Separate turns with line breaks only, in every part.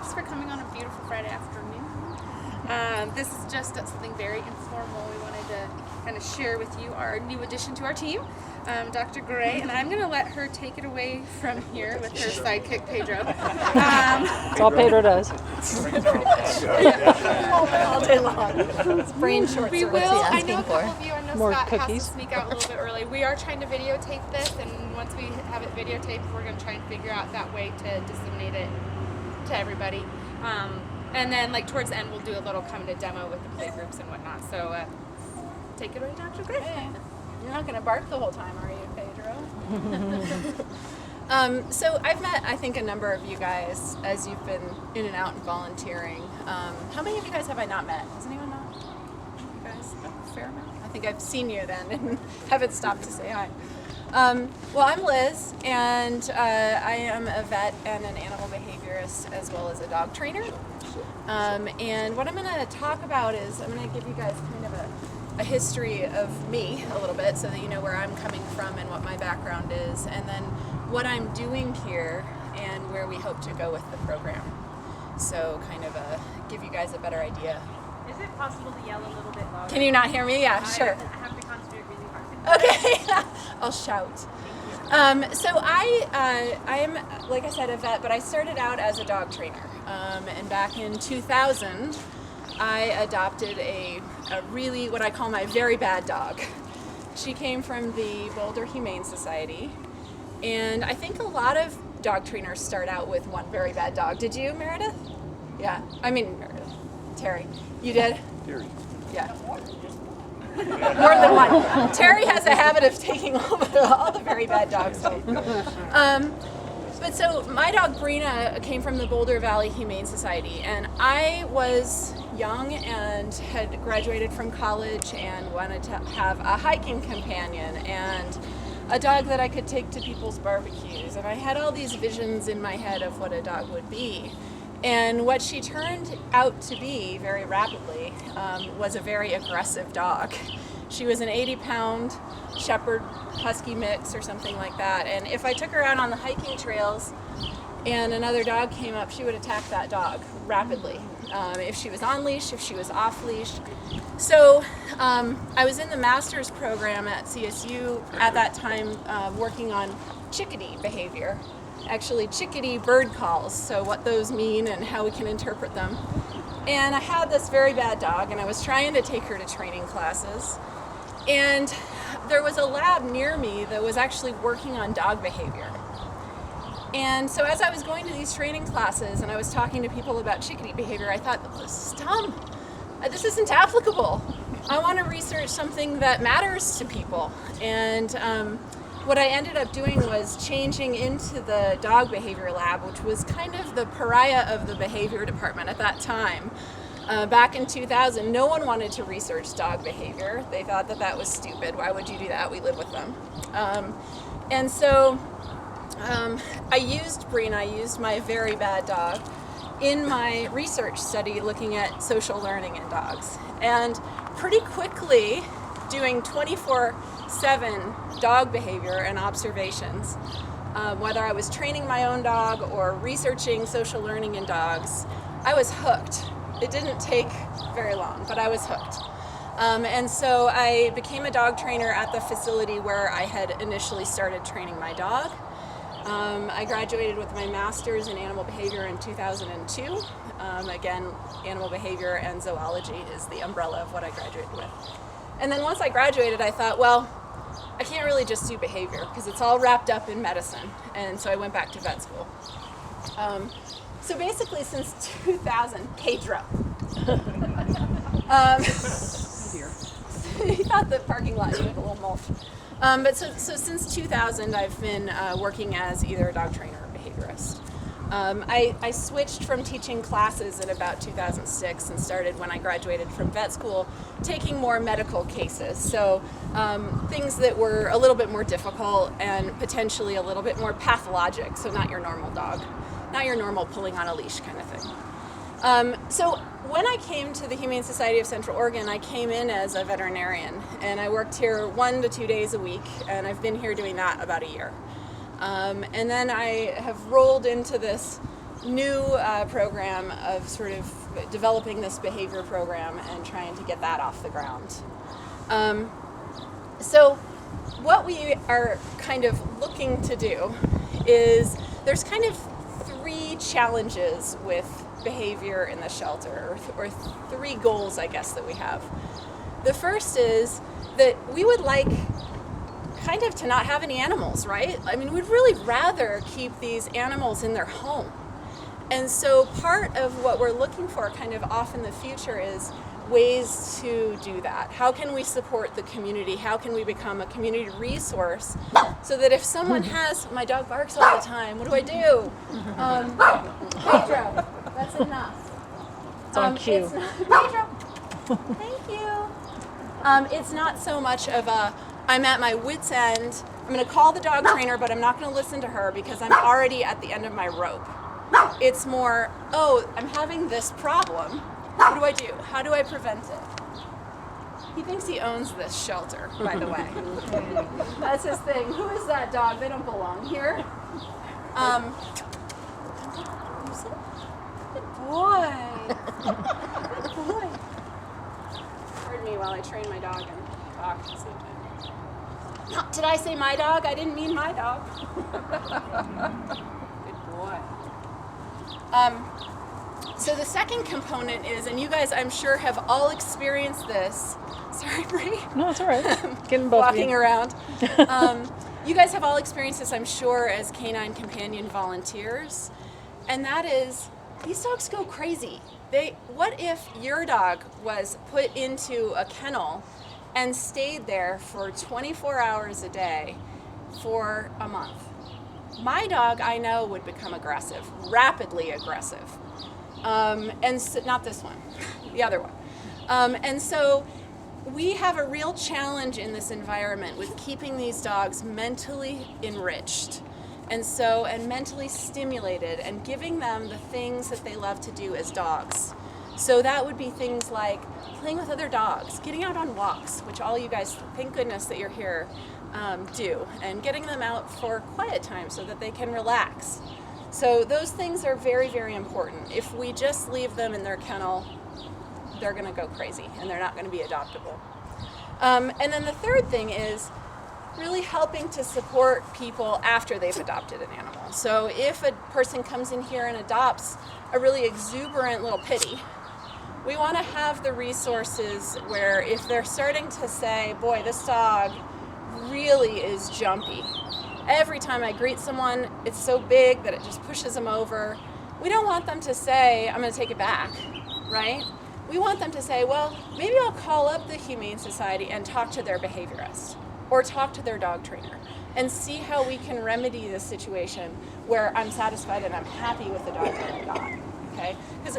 Thanks for coming on a beautiful Friday afternoon. This is just something very informal. We wanted to kind of share with you our new addition to our team, Dr. Gray, and I'm going to let her take it away from here with her sidekick, Pedro.
That's all Pedro does.
All day long. His brain short
We
circuits.
will, I know a couple of you, I know
More
Scott
cookies.
has to sneak out a little bit early. We are trying to videotape this, and once we have it videotaped, we're going to try and figure out that way to disseminate it to everybody. And then, like, towards the end, we'll do a little kind of demo with the play groups and whatnot. So, take it away, Dr. Gray.
Hey, you're not going to bark the whole time, are you, Pedro? So I've met, I think, a number of you guys as you've been in and out and volunteering. How many of you guys have I not met? Has anyone not? You guys? A fair amount? I think I've seen you then and haven't stopped to say hi. Well, I'm Liz, and I am a vet and an animal behaviorist as well as a dog trainer. And what I'm going to talk about is I'm going to give you guys kind of a history of me a little bit so that you know where I'm coming from and what my background is, and then what I'm doing here and where we hope to go with the program. So kind of give you guys a better idea.
Is it possible to yell a little bit louder?
Can you not hear me? Yeah, sure.
I have to concentrate really hard.
Okay, I'll shout. So I am, like I said, a vet, but I started out as a dog trainer. And back in 2000, I adopted a really, what I call my very bad dog. She came from the Boulder Humane Society. And I think a lot of dog trainers start out with one very bad dog. Did you, Meredith? Yeah, I mean, Meredith. Terry. You did?
Terry.
Yeah. More than one. Terry has a habit of taking all the very bad dogs home. But so my dog Brina came from the Boulder Valley Humane Society, and I was young and had graduated from college and wanted to have a hiking companion and a dog that I could take to people's barbecues. And I had all these visions in my head of what a dog would be. And what she turned out to be very rapidly was a very aggressive dog. She was an 80-pound shepherd husky mix or something like that. And if I took her out on the hiking trails and another dog came up, she would attack that dog rapidly. If she was on leash, if she was off leash. So I was in the master's program at CSU at that time working on chickadee behavior. Actually, chickadee bird calls, so what those mean and how we can interpret them. And I had this very bad dog, and I was trying to take her to training classes. And there was a lab near me that was actually working on dog behavior. And so as I was going to these training classes and I was talking to people about chickadee behavior, I thought, this is dumb. This isn't applicable. I want to research something that matters to people. And what I ended up doing was changing into the dog behavior lab, which was kind of the pariah of the behavior department at that time. Back in 2000, no one wanted to research dog behavior. They thought that that was stupid. Why would you do that? We live with them. And so I used Brina, I used my very bad dog, in my research study looking at social learning in dogs. And pretty quickly, doing 24/7 dog behavior and observations, whether I was training my own dog or researching social learning in dogs, I was hooked. It didn't take very long, but I was hooked. And so I became a dog trainer at the facility where I had initially started training my dog. I graduated with my master's in animal behavior in 2002. Again, animal behavior and zoology is the umbrella of what I graduated with. And then once I graduated, I thought, well, I can't really just do behavior because it's all wrapped up in medicine. And so I went back to vet school. So basically since 2000, Pedro. He thought the parking lot needed a little mulch. But so since 2000, I've been working as either a dog trainer or behaviorist. I switched from teaching classes in about 2006 and started when I graduated from vet school, taking more medical cases. So things that were a little bit more difficult and potentially a little bit more pathologic, so not your normal dog, not your normal pulling on a leash kind of thing. So when I came to the Humane Society of Central Oregon, I came in as a veterinarian, and I worked here 1 to 2 days a week, and I've been here doing that about a year. And then I have rolled into this new program of sort of developing this behavior program and trying to get that off the ground. So what we are kind of looking to do is there's kind of 3 challenges with behavior in the shelter, or 3 goals, I guess, that we have. The first is that we would like kind of to not have any animals, right? I mean, we'd really rather keep these animals in their home. And so part of what we're looking for kind of off in the future is ways to do that. How can we support the community? How can we become a community resource so that if someone has, my dog barks all the time, what do I do? Pedro, that's enough.
It's on cue.
Pedro, thank you. It's not so much of a, I'm at my wit's end, I'm gonna call the dog trainer, but I'm not gonna listen to her because I'm already at the end of my rope. It's more, oh, I'm having this problem. What do I do? How do I prevent it? He thinks he owns this shelter, by the way. That's his thing. Who is that dog? They don't belong here. Good boy. Good boy. Pardon me while I train my dog and talk at the same time. Did I say my dog? I didn't mean my dog. Good boy. So the second component is, and you guys I'm sure have all experienced this. Sorry, Bree.
No, it's all right. Getting both
Walking
of you.
around. You guys have all experienced this, I'm sure, as Canine Companion volunteers. And that is, these dogs go crazy. What if your dog was put into a kennel and stayed there for 24 hours a day for a month? My dog, I know, would become aggressive, rapidly aggressive. And so, not this one, the other one. And so we have a real challenge in this environment with keeping these dogs mentally enriched and mentally stimulated and giving them the things that they love to do as dogs. So that would be things like playing with other dogs, getting out on walks, which all you guys, thank goodness that you're here, do, and getting them out for quiet time so that they can relax. So those things are very, very important. If we just leave them in their kennel, they're going to go crazy and they're not going to be adoptable. And then the third thing is really helping to support people after they've adopted an animal. So if a person comes in here and adopts a really exuberant little pitty, we want to have the resources where if they're starting to say, boy, this dog really is jumpy. Every time I greet someone, it's so big that it just pushes them over. We don't want them to say, I'm going to take it back, right? We want them to say, well, maybe I'll call up the Humane Society and talk to their behaviorist or talk to their dog trainer and see how we can remedy this situation where I'm satisfied and I'm happy with the dog that I got, okay? Because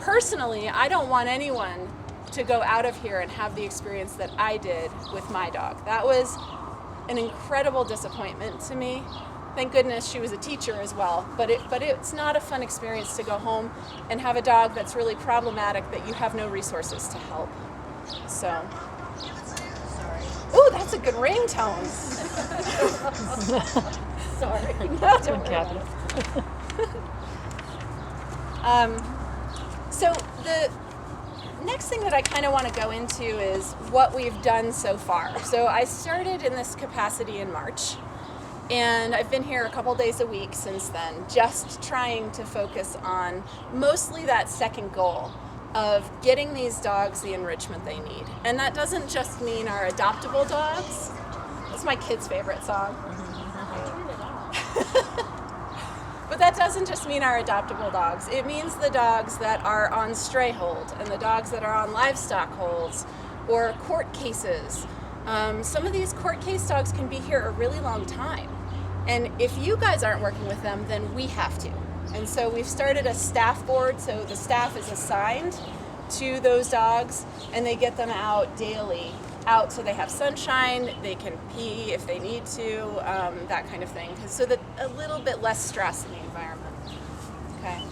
personally, I don't want anyone to go out of here and have the experience that I did with my dog. That was an incredible disappointment to me. Thank goodness she was a teacher as well, but it's not a fun experience to go home and have a dog that's really problematic that you have no resources to help. So, sorry. Ooh, that's a good ringtone. Sorry. No, don't worry about it. So the next thing that I kind of want to go into is what we've done so far. So I started in this capacity in March, and I've been here a couple days a week since then, just trying to focus on mostly that second goal of getting these dogs the enrichment they need. And that doesn't just mean our adoptable dogs. That's my kid's favorite song. But that doesn't just mean our adoptable dogs. It means the dogs that are on stray hold and the dogs that are on livestock holds or court cases. Some of these court case dogs can be here a really long time. And if you guys aren't working with them, then we have to. And so we've started a staff board, so the staff is assigned to those dogs and they get them out daily, out so they have sunshine, they can pee if they need to, that kind of thing, so that a little bit less stress in the environment. Okay.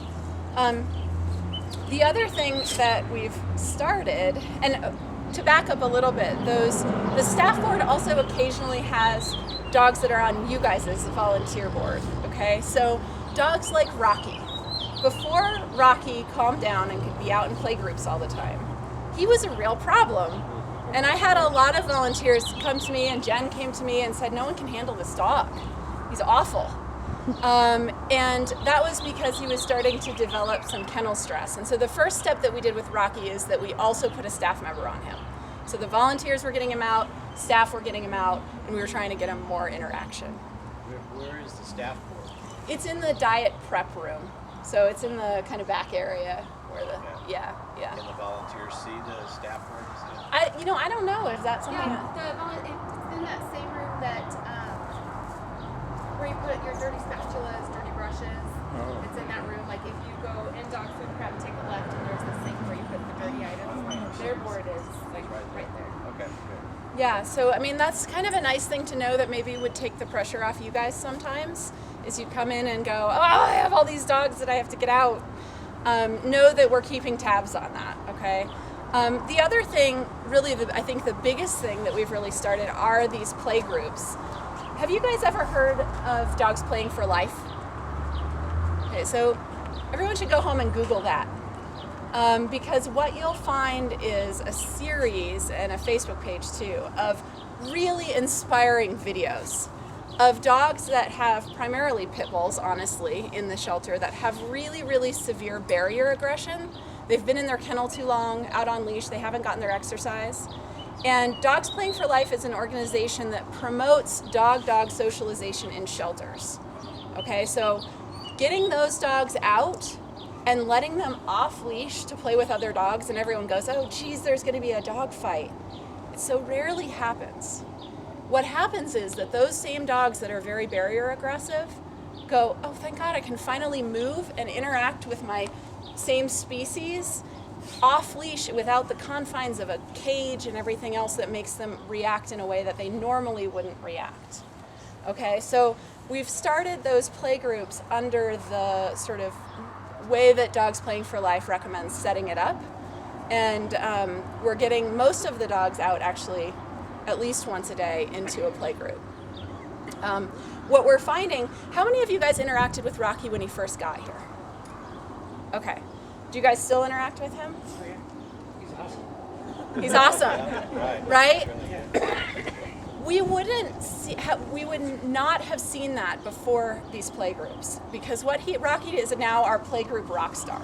The other thing that we've started, and to back up a little bit, the staff board also occasionally has dogs that are on you guys' volunteer board. Okay, so dogs like Rocky. Before Rocky calmed down and could be out in play groups all the time, he was a real problem. And I had a lot of volunteers come to me, and Jen came to me and said, no one can handle this dog. He's awful. And that was because he was starting to develop some kennel stress. And so the first step that we did with Rocky is that we also put a staff member on him. So the volunteers were getting him out, staff were getting him out, and we were trying to get him more interaction.
Where is the staff board?
It's in the diet prep room. So it's in the kind of back area where the, yeah.
Can the volunteers see the staff board?
I don't know if that's something
Yeah,
that,
it's in that same room that where you put your dirty spatulas, dirty brushes. It's in that room. Like if you go in dog food prep, take a left, and there's the sink where you put the dirty items. Their board is like right there.
Okay, good.
yeah, so I mean that's kind of a nice thing to know that maybe would take the pressure off you guys sometimes, is you come in and go, oh, I have all these dogs that I have to get out. Know that we're keeping tabs on that, okay? The other thing, really, I think the biggest thing that we've really started are these play groups. Have you guys ever heard of Dogs Playing for Life? Okay, so everyone should go home and Google that. Because what you'll find is a series and a Facebook page too of really inspiring videos of dogs that have, primarily pit bulls, honestly, in the shelter, that have really, really severe barrier aggression. They've been in their kennel too long, out on leash, they haven't gotten their exercise. And Dogs Playing for Life is an organization that promotes dog-dog socialization in shelters. Okay, so getting those dogs out and letting them off leash to play with other dogs, and everyone goes, oh geez, there's gonna be a dog fight. It so rarely happens. What happens is that those same dogs that are very barrier aggressive go, oh thank God, I can finally move and interact with my same species off leash without the confines of a cage and everything else that makes them react in a way that they normally wouldn't react. Okay, so we've started those play groups under the sort of way that Dogs Playing for Life recommends setting it up. And we're getting most of the dogs out actually at least once a day into a play group. What we're finding, how many of you guys interacted with Rocky when he first got here? Okay. Do you guys still interact with him?
Oh, yeah.
He's awesome,
Yeah,
right?
Really
We would not have seen that before these play groups, because Rocky is now our play group rock star.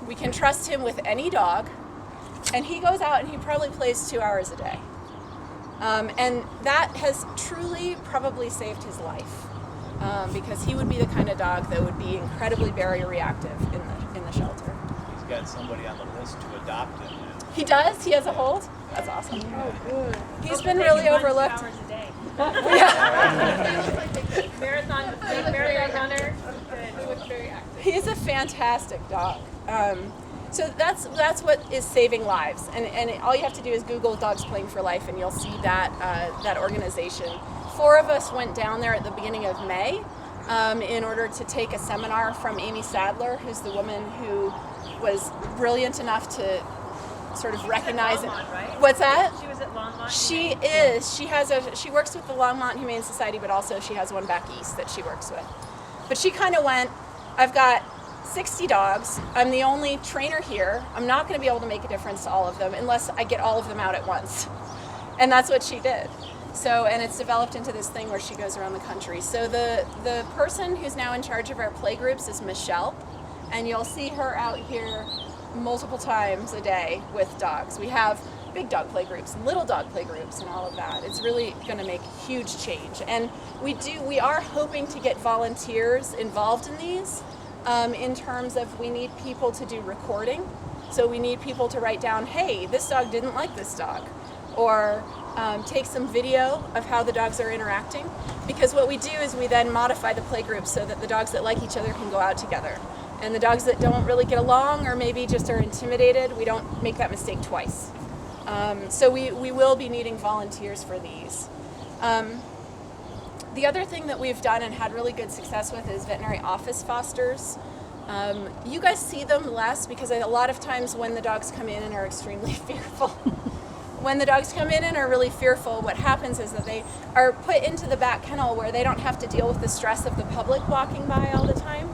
We can trust him with any dog, and he goes out and he probably plays 2 hours a day. And that has truly probably saved his life, because he would be the kind of dog that would be incredibly barrier reactive in the shelter.
He's got somebody on the list to adopt him now.
He does? He has a hold? That's awesome.
Oh, good.
He's been really overlooked.
2 hours a day.
Yeah.
Marathon runner.
He looks very active.
He's a fantastic dog. So that's what is saving lives. And all you have to do is Google Dogs Playing for Life, and you'll see that organization. 4 of us went down there at the beginning of May in order to take a seminar from Amy Sadler, who's the woman who was brilliant enough to sort of recognize it.
Longmont, right?
What's that?
She was at Longmont.
She is. She works with the Longmont Humane Society, but also she has one back east that she works with. But she kind of went, I've got 60 dogs. I'm the only trainer here. I'm not going to be able to make a difference to all of them unless I get all of them out at once. And that's what she did. So, and it's developed into this thing where she goes around the country. So the person who's now in charge of our play groups is Michelle, and you'll see her out here multiple times a day with dogs. We have big dog play groups and little dog play groups and all of that. It's really going to make huge change. And we are hoping to get volunteers involved in these in terms of we need people to do recording. So we need people to write down, hey, this dog didn't like this dog. Or take some video of how the dogs are interacting. Because what we do is we then modify the play group so that the dogs that like each other can go out together. And the dogs that don't really get along or maybe just are intimidated, we don't make that mistake twice. So we will be needing volunteers for these. The other thing that we've done and had really good success with is veterinary office fosters. You guys see them less because a lot of times when the dogs come in and are extremely fearful, when the dogs come in and are really fearful, what happens is that they are put into the back kennel where they don't have to deal with the stress of the public walking by all the time.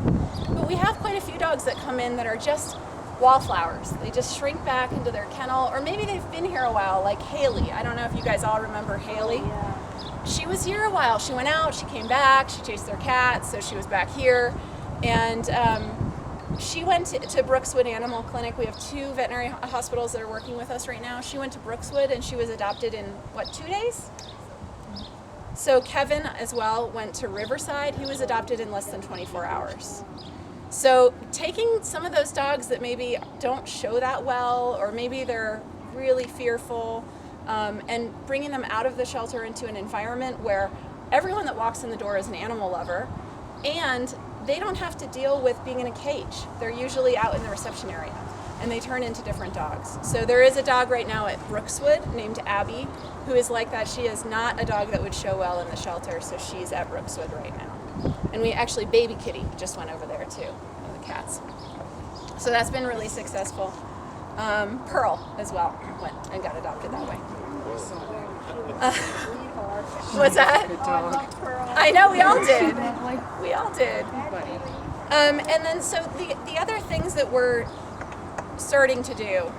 we have quite a few dogs that come in that are just wallflowers. They just shrink back into their kennel, or maybe they've been here a while, like Haley. I don't know if you guys all remember Haley. She was here a while. She went out, she came back, she chased their cat, so she was back here. And she went to Brookswood Animal Clinic. We have 2 veterinary hospitals that are working with us right now. She went to Brookswood and she was adopted in, 2 days? So Kevin as well went to Riverside. He was adopted in less than 24 hours. So taking some of those dogs that maybe don't show that well, or maybe they're really fearful, and bringing them out of the shelter into an environment where everyone that walks in the door is an animal lover, and they don't have to deal with being in a cage. They're usually out in the reception area, and they turn into different dogs. So there is a dog right now at Brookswood named Abby, who is like that. She is not a dog that would show well in the shelter, so she's at Brookswood right now. And we actually, Baby Kitty just went over there too, one of the cats. So that's been really successful. Pearl as well went and got adopted that way. What's that? I know, we all did. We all did. And then so the other things that we're starting to do,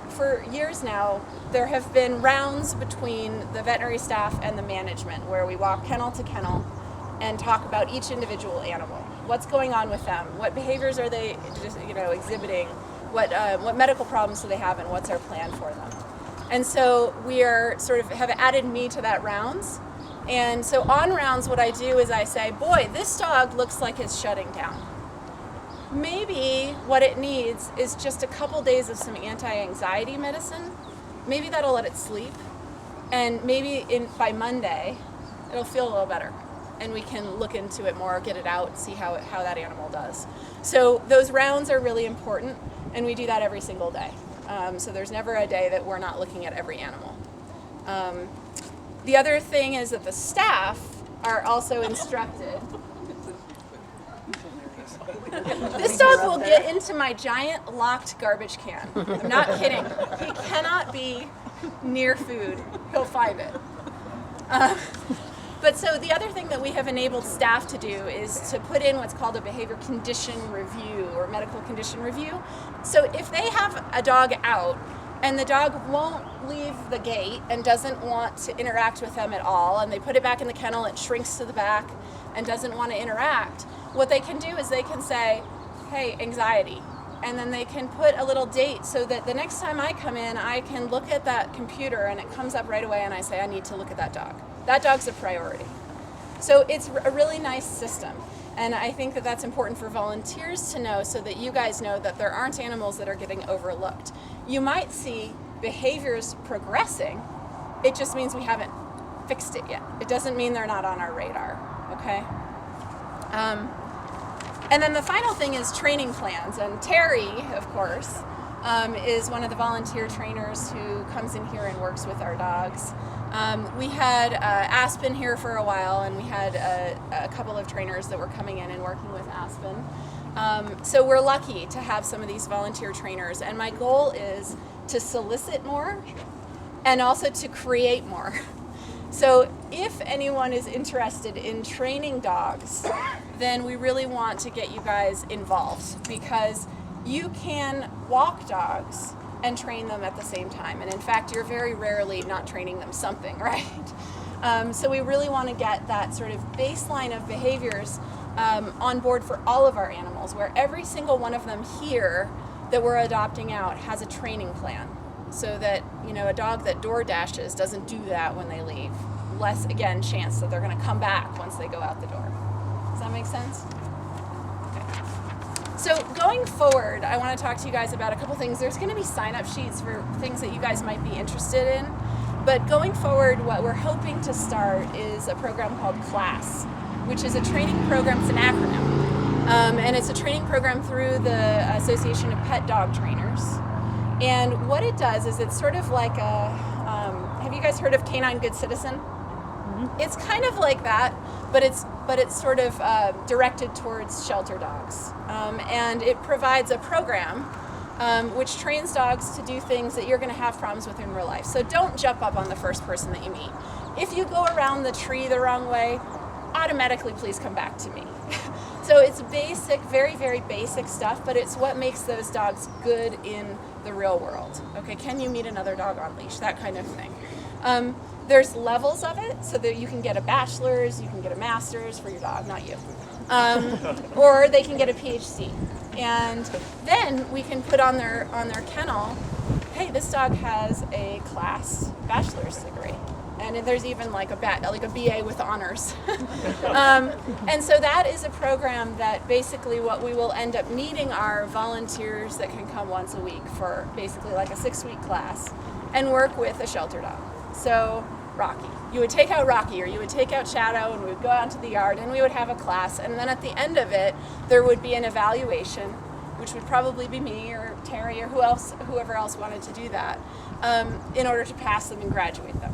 for years now, there have been rounds between the veterinary staff and the management where we walk kennel to kennel and talk about each individual animal. What's going on with them? What behaviors are they exhibiting? What medical problems do they have, and what's our plan for them? And so we are have added me to that rounds. And so on rounds, what I do is I say, boy, this dog looks like it's shutting down. Maybe what it needs is just a couple days of some anti-anxiety medicine. Maybe that'll let it sleep. And maybe by Monday, it'll feel a little better. And we can look into it more, get it out, see how that animal does. So those rounds are really important, and we do that every single day. So there's never a day that we're not looking at every animal. The other thing is that the staff are also instructed. This dog will get into my giant locked garbage can. I'm not kidding. He cannot be near food. He'll find it. But so the other thing that we have enabled staff to do is to put in what's called a behavior condition review or medical condition review. So if they have a dog out and the dog won't leave the gate and doesn't want to interact with them at all, and they put it back in the kennel, it shrinks to the back and doesn't want to interact, what they can do is they can say, hey, anxiety. And then they can put a little date so that the next time I come in, I can look at that computer and it comes up right away and I say, I need to look at that dog. That dog's a priority. So it's a really nice system. And I think that that's important for volunteers to know so that you guys know that there aren't animals that are getting overlooked. You might see behaviors progressing. It just means we haven't fixed it yet. It doesn't mean they're not on our radar, okay? And then the final thing is training plans. And Terry, of course, is one of the volunteer trainers who comes in here and works with our dogs. We had Aspen here for a while, and we had a couple of trainers that were coming in and working with Aspen. So we're lucky to have some of these volunteer trainers, and my goal is to solicit more and also to create more. So if anyone is interested in training dogs, then we really want to get you guys involved, because you can walk dogs and train them at the same time. And in fact, you're very rarely not training them something, right? So we really want to get that sort of baseline of behaviors on board for all of our animals, where every single one of them here that we're adopting out has a training plan, so that, you know, a dog that door dashes doesn't do that when they leave. Less, again, chance that they're going to come back once they go out the door. Does that make sense? Okay. So going forward, I want to talk to you guys about a couple things. There's going to be sign-up sheets for things that you guys might be interested in. But going forward, what we're hoping to start is a program called CLASS, which is a training program. It's an acronym. And it's a training program through the Association of Pet Dog Trainers. And what it does is it's sort of like a, have you guys heard of Canine Good Citizen? Mm-hmm. It's kind of like that, but it's sort of directed towards shelter dogs. And it provides a program which trains dogs to do things that you're going to have problems with in real life. So don't jump up on the first person that you meet. If you go around the tree the wrong way, automatically please come back to me. So it's basic, very, very basic stuff, but it's what makes those dogs good in the real world. Okay, can you meet another dog on leash? That kind of thing. There's levels of it, so that you can get a bachelor's, you can get a master's for your dog, not you. Or they can get a PhD. And then we can put on their kennel, hey, this dog has a class bachelor's degree. And there's even like a BA with honors. And so that is a program that basically what we will end up meeting are volunteers that can come once a week for basically like a 6-week class and work with a shelter dog. So Rocky. You would take out Rocky, or you would take out Shadow, and we would go out into the yard and we would have a class, and then at the end of it there would be an evaluation, which would probably be me or Terry or whoever else wanted to do that, in order to pass them and graduate them.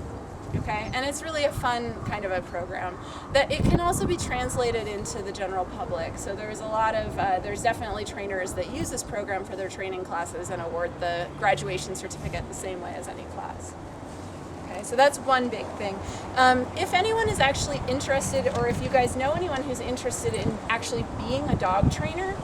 Okay, and it's really a fun kind of a program that it can also be translated into the general public. So there's a lot of, there's definitely trainers that use this program for their training classes and award the graduation certificate the same way as any class. Okay, so that's one big thing. If anyone is actually interested, or if you guys know anyone who's interested in actually being a dog trainer,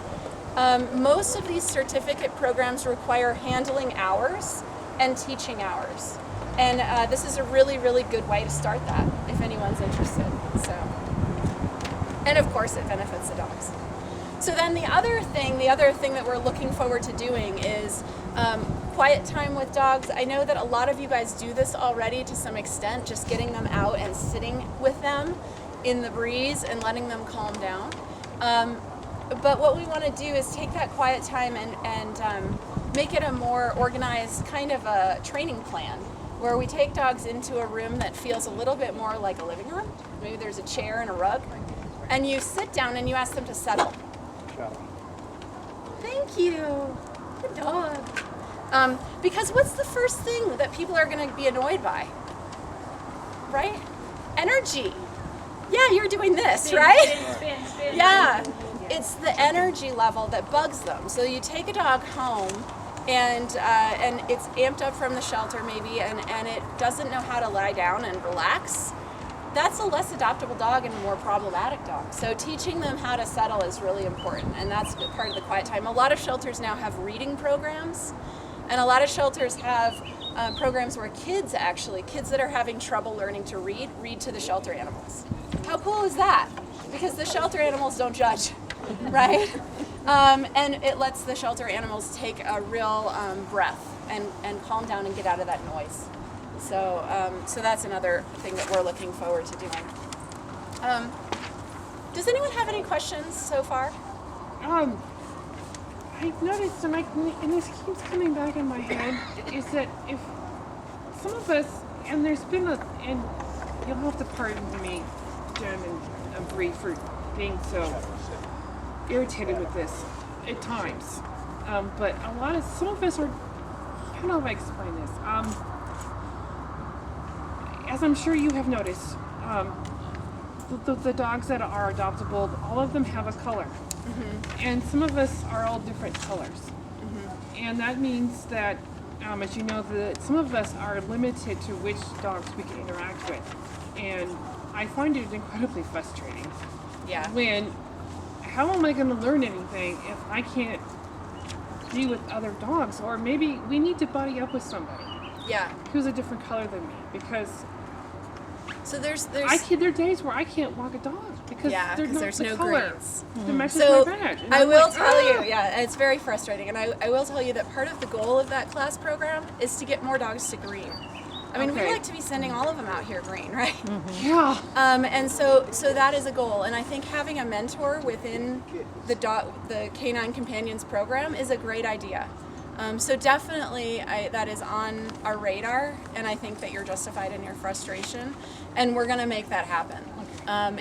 most of these certificate programs require handling hours and teaching hours. And this is a really, really good way to start that if anyone's interested. So, and of course it benefits the dogs. So then the other thing that we're looking forward to doing is quiet time with dogs. I know that a lot of you guys do this already to some extent, just getting them out and sitting with them in the breeze and letting them calm down. But what we want to do is take that quiet time and make it a more organized kind of a training plan, where we take dogs into a room that feels a little bit more like a living room. Maybe there's a chair and a rug. And you sit down and you ask them to settle. Thank you. Good dog. Because what's the first thing that people are going to be annoyed by? Right? Energy. Yeah, you're doing this, right?
Spin.
Yeah. It's the energy level that bugs them. So you take a dog home, and it's amped up from the shelter maybe, and it doesn't know how to lie down and relax. That's a less adoptable dog and a more problematic dog. So teaching them how to settle is really important, and that's part of the quiet time. A lot of shelters now have reading programs, and a lot of shelters have programs where kids that are having trouble learning to read to the shelter animals. How cool is that? Because the shelter animals don't judge, right? And it lets the shelter animals take a real breath and calm down and get out of that noise. So that's another thing that we're looking forward to doing. Does anyone have any questions so far?
I've noticed, and this keeps coming back in my head, is that if some of us, and there's been and you'll have to pardon me, Jen and Bree, for being so irritated with this at times. But some of us are, I don't know if I explain this. As I'm sure you have noticed, the dogs that are adoptable, all of them have a color. Mm-hmm. And some of us are all different colors. Mm-hmm. And that means that, as you know, that some of us are limited to which dogs we can interact with. And I find it incredibly frustrating.
Yeah.
How am I going to learn anything if I can't be with other dogs? Or maybe we need to buddy up with somebody.
Yeah.
Who's a different color than me, because
so there
are days where I can't walk a dog because there's no color
greens.
that matches
So
my badge. And
I
I'm
will
like,
tell you, yeah, it's very frustrating, and I will tell you that part of the goal of that class program is to get more dogs to green. I mean, we like to be sending all of them out here green, right?
Mm-hmm. Yeah.
And so that is a goal, and I think having a mentor within the Canine Companions program is a great idea. So definitely that is on our radar, and I think that you're justified in your frustration, and we're going to make that happen.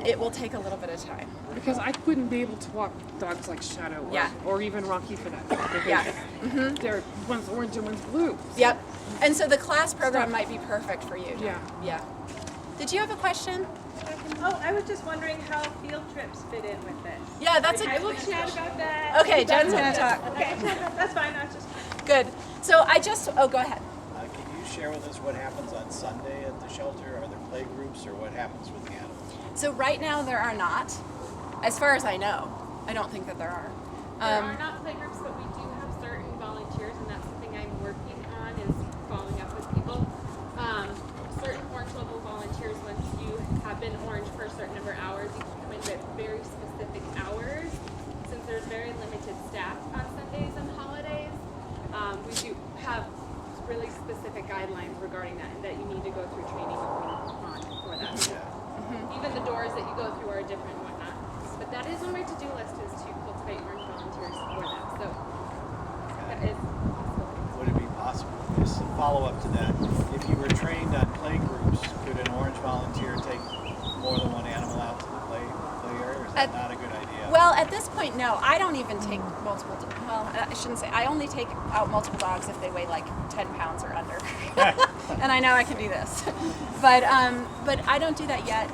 It will take a little bit of time.
Because I wouldn't be able to walk dogs like Shadow or even Rocky for that.
Yeah. Mm-hmm.
They're one's orange and one's blue.
Yep. And so the class program might be perfect for you.
Yeah.
Yeah. Did you have a question?
Oh, I was just wondering how field trips fit in with this.
Yeah, that's
I will chat about that.
Okay, Jen's going to talk.
Okay, that's fine. I was just.
Good. So go ahead.
Can you share with us what happens on Sunday at the shelter? Are there play groups, or what happens with the animals?
So right now there are not, as far as I know. I don't think that there are.
There are not playgroups, but we do have certain volunteers, and that's something I'm working on, is following up with people. Certain orange level volunteers, once you have been orange for a certain number of hours, you can come in with very specific hours. Since there's very limited staff on Sundays and holidays, we do have really specific guidelines regarding that, and that you need to go through training on for that. Even the doors that you go through are different and whatnot. But that is on my to-do list, is to cultivate orange volunteers for them. So that is possible.
Would it be possible, just a follow-up to that, if you were trained on play groups, could an orange volunteer take more than one animal out to the play area, or is that not a good idea?
Well, at this point, no. I don't even take multiple. Well, I shouldn't say. I only take out multiple dogs if they weigh like 10 pounds or under, and I know I can do this. But I don't do that yet.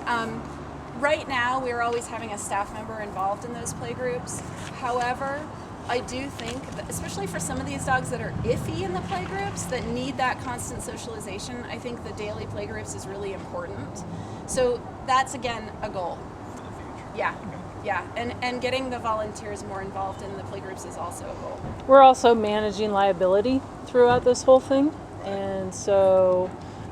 Right now, we're always having a staff member involved in those play groups. However, I do think that, especially for some of these dogs that are iffy in the play groups, that need that constant socialization, I think the daily play groups is really important. So that's, again, a goal.
For the future.
Yeah, yeah. And getting the volunteers more involved in the play groups is also a goal.
We're also managing liability throughout this whole thing. And so,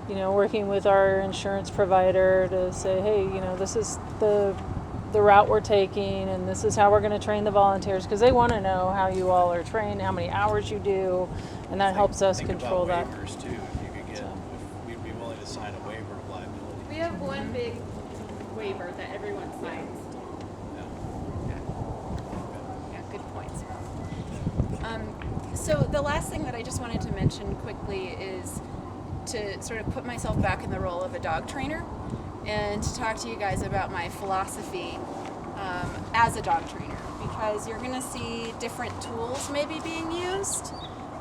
working with our insurance provider to say, hey, this is the route we're taking, and this is how we're going to train the volunteers, because they want to know how you all are trained, how many hours you do, and that helps us control that.
Think about waivers too, if you could get, if we'd be willing to sign a waiver of liability.
We have one big waiver that everyone signs.
Yeah, good points. So the last thing that I just wanted to mention quickly is to sort of put myself back in the role of a dog trainer and to talk to you guys about my philosophy as a dog trainer, because you're going to see different tools maybe being used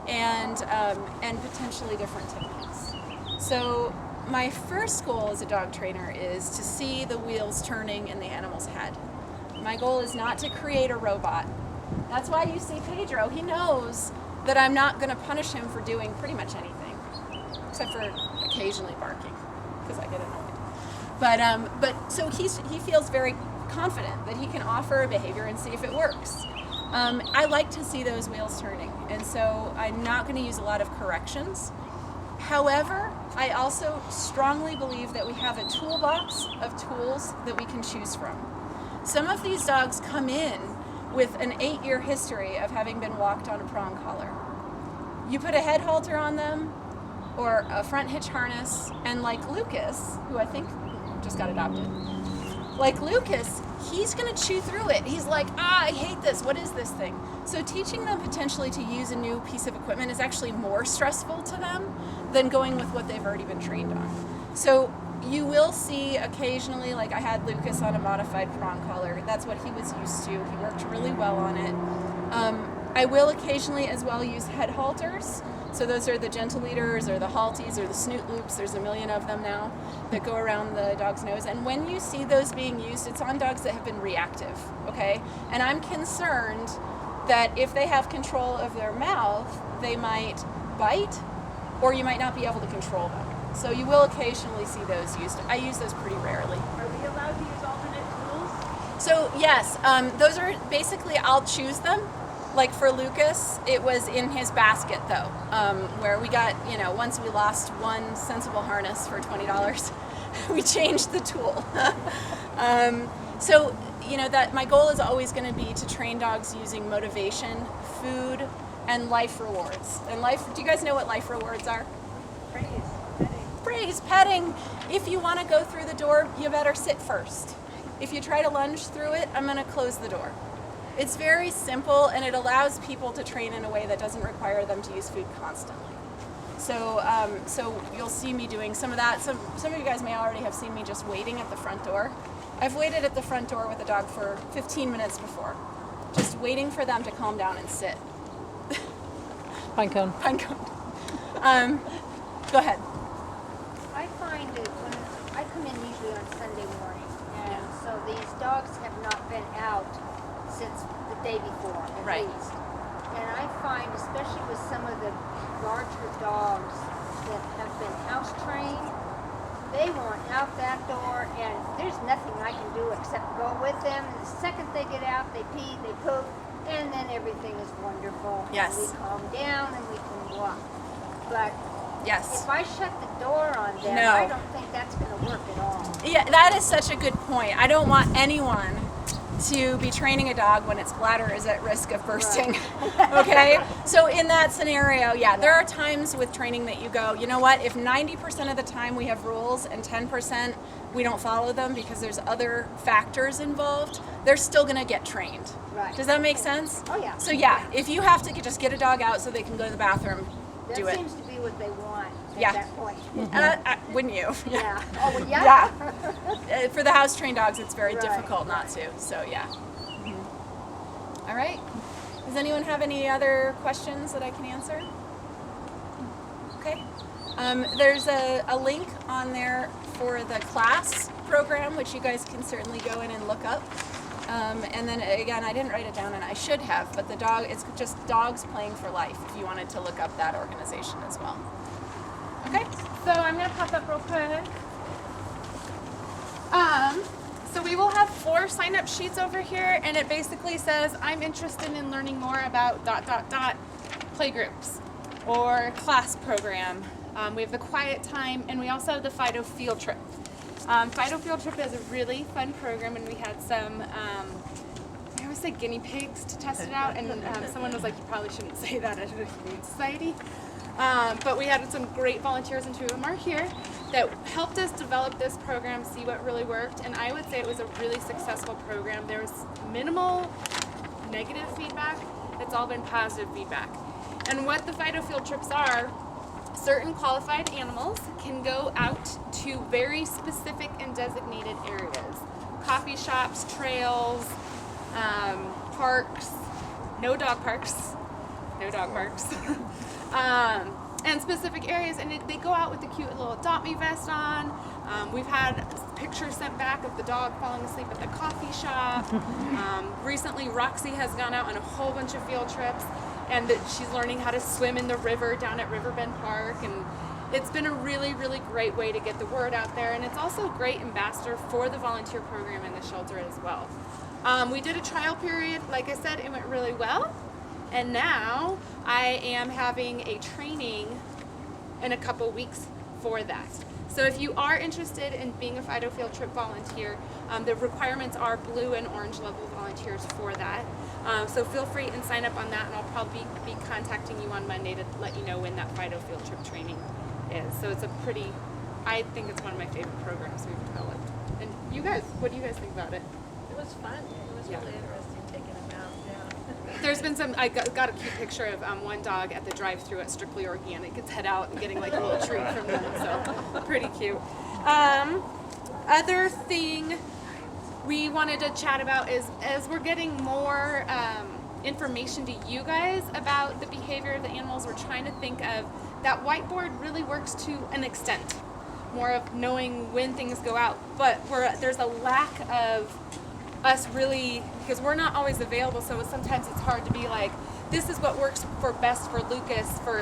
and potentially different techniques. So my first goal as a dog trainer is to see the wheels turning in the animal's head. My goal is not to create a robot. That's why you see Pedro. He knows that I'm not going to punish him for doing pretty much anything, except for occasionally barking, because I get annoyed. But so he feels very confident that he can offer a behavior and see if it works. I like to see those wheels turning, and so I'm not going to use a lot of corrections. However, I also strongly believe that we have a toolbox of tools that we can choose from. Some of these dogs come in with an 8-year history of having been walked on a prong collar. You put a head halter on them or a front hitch harness, and like Lucas, who I think just got adopted, like Lucas, he's going to chew through it. He's like, I hate this. What is this thing? So teaching them potentially to use a new piece of equipment is actually more stressful to them than going with what they've already been trained on. So you will see occasionally, like I had Lucas on a modified prong collar. That's what he was used to. He worked really well on it. I will occasionally as well use head halters. So those are the gentle leaders or the halties or the snoot loops. There's a million of them now that go around the dog's nose. And when you see those being used, it's on dogs that have been reactive, okay? And I'm concerned that if they have control of their mouth, they might bite, or you might not be able to control them. So you will occasionally see those used. I use those pretty rarely.
Are we allowed to use alternate tools?
So yes, those are basically, I'll choose them. Like for Lucas, it was in his basket though, where we got, once we lost one sensible harness for $20, we changed the tool. So, that my goal is always going to be to train dogs using motivation, food, and life rewards. And do you guys know what life rewards are?
Praise, petting.
Praise, petting. If you want to go through the door, you better sit first. If you try to lunge through it, I'm going to close the door. It's very simple, and it allows people to train in a way that doesn't require them to use food constantly. So you'll see me doing some of that. Some of you guys may already have seen me just waiting at the front door. I've waited at the front door with a dog for 15 minutes before, just waiting for them to calm down and sit.
Pine cone.
Pine cone. Go ahead.
I find that when I come in usually on Sunday morning, and so these dogs have not been out since the day before, at
Right.
least. And I find, especially with some of the larger dogs that have been house trained, They want out that door, and there's nothing I can do except go with them. And the second they get out, they pee, they poop, and then everything is wonderful.
Yes.
And we calm down and we can walk. But
Yes.
if I shut the door on them,
No.
I don't think that's going to work at all.
Yeah, that is such a good point. I don't want anyone to be training a dog when its bladder is at risk of bursting. Okay? So in that scenario, yeah, there are times with training that you go, you know what, if 90% of the time we have rules and 10% we don't follow them because there's other factors involved, they're still gonna get trained.
Right.
Does that make sense?
Oh, yeah.
So yeah, if you have to just get a dog out so they can go to the bathroom,
That
do it.
seems to be what they want at
Yeah.
that point.
Wouldn't you?
Yeah. Oh, well, yeah.
For the house trained dogs, it's very
Right,
difficult not to. So yeah. All right. Does anyone have any other questions that I can answer? Okay. There's a link on there for the class program, which you guys can certainly go in and look up. And then again, I didn't write it down, and I should have, but it's just Dogs Playing for Life. If you wanted to look up that organization as well. Okay.
So I'm gonna pop up real quick. So we will have 4 sign-up sheets over here, and it basically says, I'm interested in learning more about ... playgroups or class program. We have the quiet time, and we also have the Fido field trip. Fido field trip is a really fun program, and we had some, I always say guinea pigs to test it out, and someone was like, you probably shouldn't say that at a humane society. But we had some great volunteers, and 2 of them are here, that helped us develop this program, see what really worked, and I would say it was a really successful program. There was minimal negative feedback. It's all been positive feedback. And what the Fido field trips are, certain qualified animals can go out to very specific and designated areas. Coffee shops, trails, parks, no dog parks, and specific areas, and they go out with the cute little Adopt Me vest on. We've had pictures sent back of the dog falling asleep at the coffee shop. Recently, Roxy has gone out on a whole bunch of field trips, and she's learning how to swim in the river down at Riverbend Park, and it's been a really, really great way to get the word out there, and it's also a great ambassador for the volunteer program in the shelter as well. We did a trial period, like I said, it went really well. And now I am having a training in a couple weeks for that. So if you are interested in being a Fido field trip volunteer, the requirements are blue and orange level volunteers for that. So feel free and sign up on that, and I'll probably be contacting you on Monday to let you know when that Fido field trip training is. So it's I think it's one of my favorite programs we've developed. And you guys, what do you guys think about it?
It was fun. It was really interesting taking them out. Yeah.
There's been I got a cute picture of one dog at the drive-through at Strictly Organic. It's head out and getting like a little treat from them, so pretty cute. Other thing we wanted to chat about is as we're getting more information to you guys about the behavior of the animals, we're trying to think of that whiteboard really works to an extent, more of knowing when things go out, but there's a lack of us really, because we're not always available, so sometimes it's hard to be like, this is what works best for Lucas for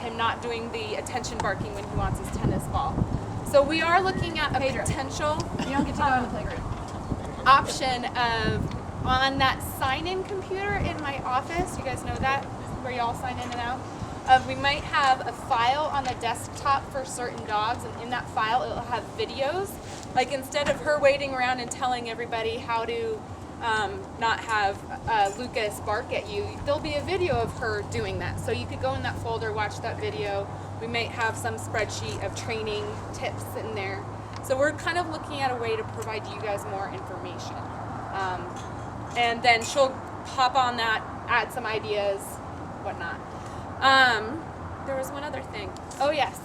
him not doing the attention barking when he wants his tennis ball. So we are looking at a potential
You don't get to go on the playground.
option of on that sign-in computer in my office, you guys know that, where you all sign in and out, we might have a file on the desktop for certain dogs, and in that file it'll have videos. Like instead of her waiting around and telling everybody how to not have Lucas bark at you, there'll be a video of her doing that. So you could go in that folder, watch that video. We might have some spreadsheet of training tips in there. So we're kind of looking at a way to provide you guys more information. And then she'll hop on that, add some ideas, whatnot. There was one other thing. Oh yes.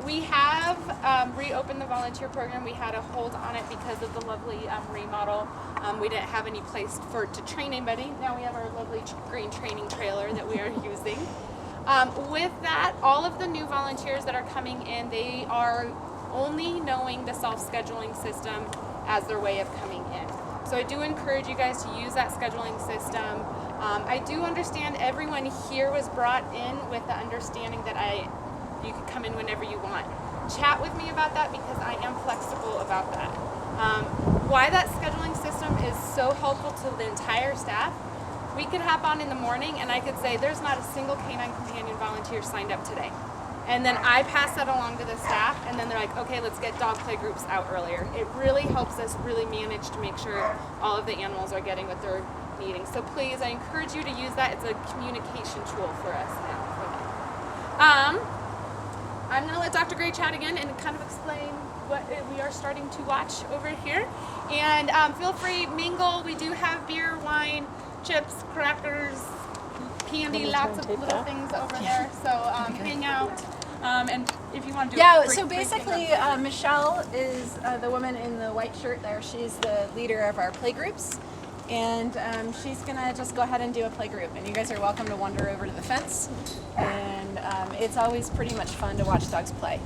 We have reopened the volunteer program. We had a hold on it because of the lovely remodel. We didn't have any place to train anybody. Now we have our lovely green training trailer that we are using. With that, all of the new volunteers that are coming in, they are only knowing the self-scheduling system as their way of coming in. So I do encourage you guys to use that scheduling system. I do understand everyone here was brought in with the understanding that you could come in whenever you want. chat with me about that because I am flexible about that. Why that scheduling system is so helpful to the entire staff, we could hop on in the morning and I could say there's not a single Canine Companion volunteer signed up today. And then I pass that along to the staff and then they're like, okay, let's get dog play groups out earlier. It really helps us really manage to make sure all of the animals are getting what they're needing. So please, I encourage you to use that. It's a communication tool for us now. I'm going to let Dr. Gray chat again and kind of explain what we are starting to watch over here. And feel free, mingle. We do have beer, wine, chips, crackers, candy, lots of little things over there. So hang out. And if you want to do
So basically, Michelle is the woman in the white shirt there. She's the leader of our play groups. And she's going to just go ahead and do a play group. And you guys are welcome to wander over to the fence. And it's always pretty much fun to watch dogs play.